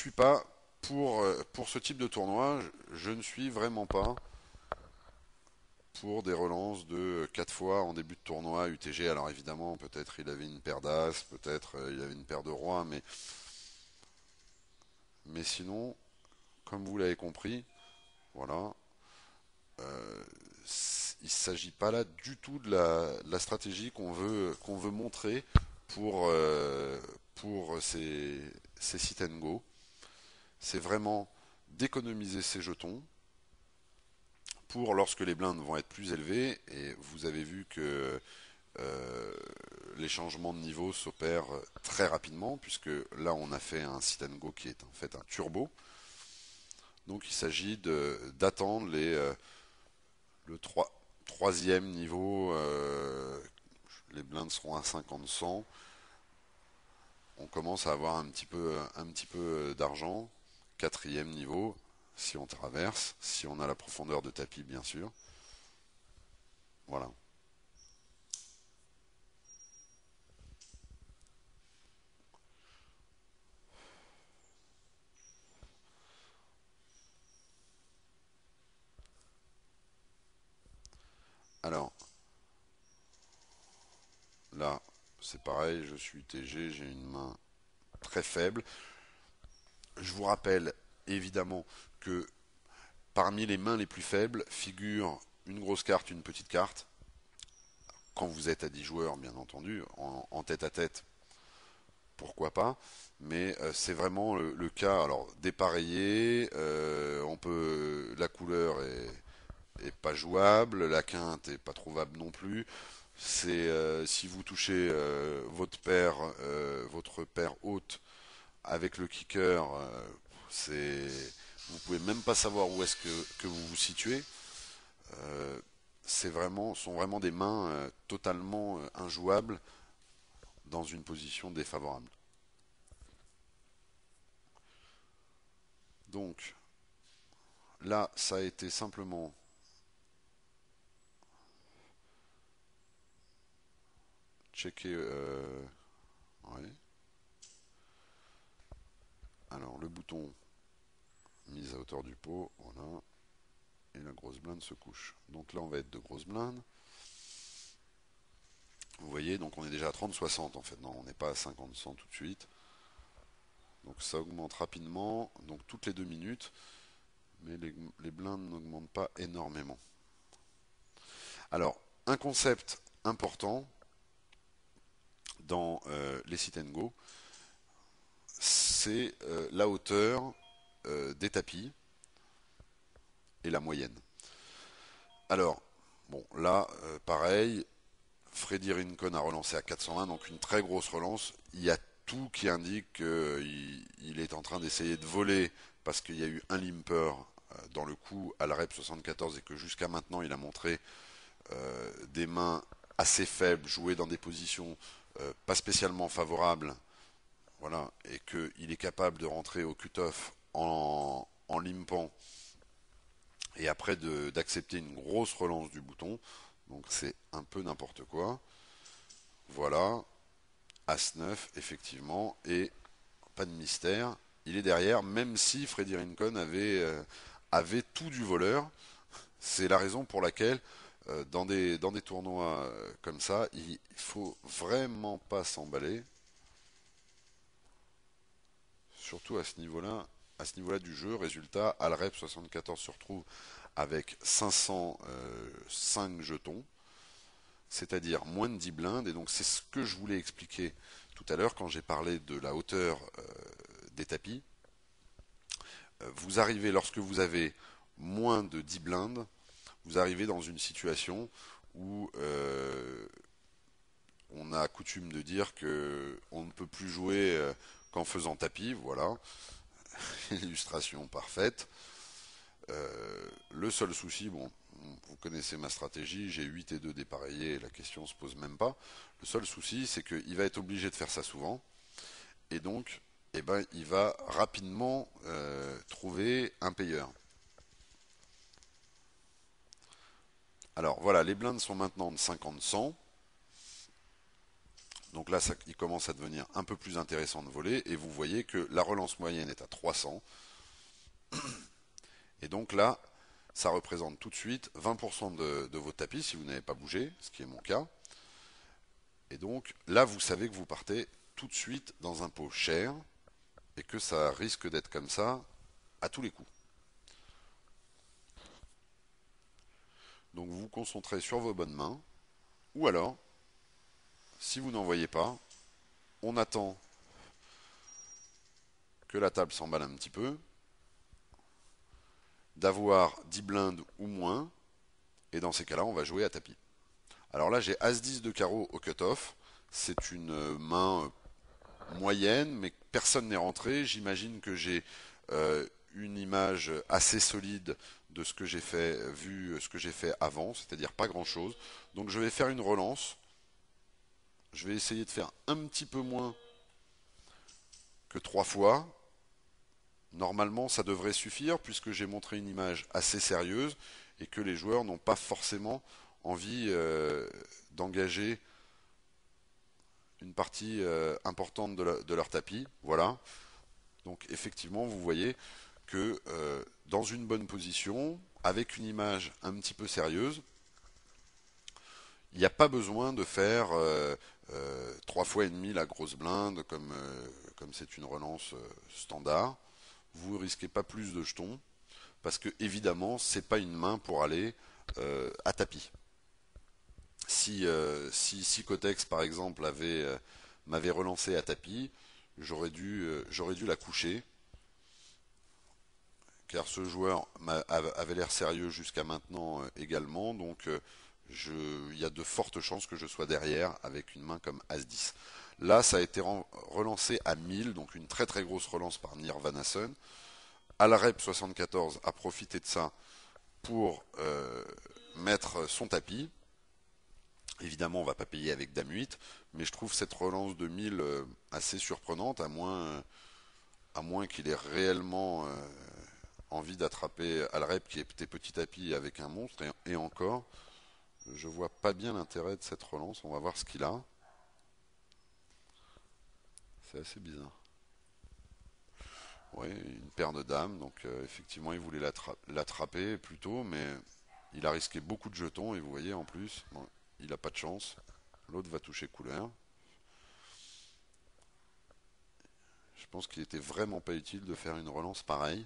suis pas pour ce type de tournoi, je ne suis vraiment pas pour des relances de 4 fois en début de tournoi UTG. Alors évidemment, peut-être il avait une paire d'As, peut-être il avait une paire de Rois, mais sinon, comme vous l'avez compris, voilà, euh, il ne s'agit pas là du tout de la stratégie qu'on veut montrer pour ces sit and go. C'est vraiment d'économiser ces jetons pour lorsque les blindes vont être plus élevées. Et vous avez vu que euh, les changements de niveau s'opèrent très rapidement, puisque là on a fait un sit and go qui est en fait un turbo. Donc il s'agit d'attendre le troisième niveau. Les blindes seront à 50-100. On commence à avoir un petit peu d'argent. Quatrième niveau, si on traverse, si on a la profondeur de tapis, bien sûr. Voilà. Alors, là, c'est pareil, je suis TG, j'ai une main très faible. Je vous rappelle évidemment que parmi les mains les plus faibles figure une grosse carte, une petite carte. Quand vous êtes à 10 joueurs, bien entendu, en tête à tête, pourquoi pas. Mais c'est vraiment le cas. Alors, dépareillé, la couleur est pas jouable, la quinte est pas trouvable non plus. C'est si vous touchez votre paire haute avec le kicker, c'est vous pouvez même pas savoir où est-ce que vous vous situez. Euh, sont vraiment des mains totalement injouables dans une position défavorable. Donc là, ça a été simplement checker. Ouais. Alors le bouton mise à hauteur du pot, voilà, et la grosse blinde se couche. Donc là, on va être de grosses blindes. Vous voyez, donc on est déjà à 30-60 en fait. Non, on n'est pas à 50-100 tout de suite. Donc ça augmente rapidement, donc toutes les 2 minutes, mais les blindes n'augmentent pas énormément. Alors, un concept important dans les sit and go, c'est la hauteur des tapis et la moyenne. Alors, bon, là, pareil, Freddy Rincon a relancé à 420, donc une très grosse relance. Il y a tout qui indique qu'il est en train d'essayer de voler parce qu'il y a eu un limper dans le coup à la rep 74 et que jusqu'à maintenant il a montré des mains assez faibles jouées dans des positions pas spécialement favorables, voilà, et qu'il est capable de rentrer au cut-off en limpant et après d'accepter une grosse relance du bouton. Donc c'est un peu n'importe quoi. Voilà, As-9, effectivement, et pas de mystère, il est derrière, même si Freddy Rincon avait tout du voleur. C'est la raison pour laquelle, dans des tournois comme ça, il faut vraiment pas s'emballer, surtout à ce niveau-là du jeu. Résultat, Alrep 74 se retrouve avec 505 jetons, c'est-à-dire moins de 10 blindes, et donc c'est ce que je voulais expliquer tout à l'heure quand j'ai parlé de la hauteur des tapis. Vous arrivez, lorsque vous avez moins de 10 blindes, vous arrivez dans une situation où on a coutume de dire que on ne peut plus jouer qu'en faisant tapis, voilà, illustration parfaite. Le seul souci, bon, vous connaissez ma stratégie, j'ai 8 et 2 dépareillés, la question se pose même pas. Le seul souci, c'est qu'il va être obligé de faire ça souvent, et donc, eh ben, il va rapidement trouver un payeur. Alors voilà, les blindes sont maintenant de 50-100. Donc là, il commence à devenir un peu plus intéressant de voler, et vous voyez que la relance moyenne est à 300. Et donc là, ça représente tout de suite 20% de vos tapis si vous n'avez pas bougé, ce qui est mon cas. Et donc là, vous savez que vous partez tout de suite dans un pot cher et que ça risque d'être comme ça à tous les coups. Donc vous vous concentrez sur vos bonnes mains, ou alors, si vous n'en voyez pas, on attend que la table s'emballe un petit peu, d'avoir 10 blindes ou moins, et dans ces cas-là, on va jouer à tapis. Alors là, j'ai As-10 de carreau au cut-off. C'est une main moyenne, mais personne n'est rentré. J'imagine que j'ai une image assez solide de ce que j'ai fait, vu ce que j'ai fait avant, c'est-à-dire pas grand-chose. Donc je vais faire une relance. Je vais essayer de faire un petit peu moins que 3 fois. Normalement, ça devrait suffire puisque j'ai montré une image assez sérieuse et que les joueurs n'ont pas forcément envie d'engager une partie importante de leur tapis. Voilà. Donc effectivement, vous voyez que dans une bonne position, avec une image un petit peu sérieuse, il n'y a pas besoin de faire 3 fois et demi la grosse blinde comme c'est une relance standard. Vous risquez pas plus de jetons parce que évidemment c'est pas une main pour aller à tapis. Si Cotex par exemple m'avait relancé à tapis, j'aurais dû la coucher car ce joueur avait l'air sérieux jusqu'à maintenant également, donc il y a de fortes chances que je sois derrière avec une main comme As-10. Là, ça a été relancé à 1000, donc une très très grosse relance par Nirvana Sun. Alrep 74 a profité de ça pour mettre son tapis. Évidemment, on ne va pas payer avec Dame 8, mais je trouve cette relance de 1000 assez surprenante, à moins qu'il ait réellement envie d'attraper Alrep qui était petit tapis avec un monstre, et encore, je vois pas bien l'intérêt de cette relance. On va voir ce qu'il a. C'est assez bizarre. Oui, une paire de dames, donc effectivement il voulait l'attraper plutôt, mais il a risqué beaucoup de jetons, et vous voyez en plus, bon, il n'a pas de chance. L'autre va toucher couleur. Je pense qu'il était vraiment pas utile de faire une relance pareille.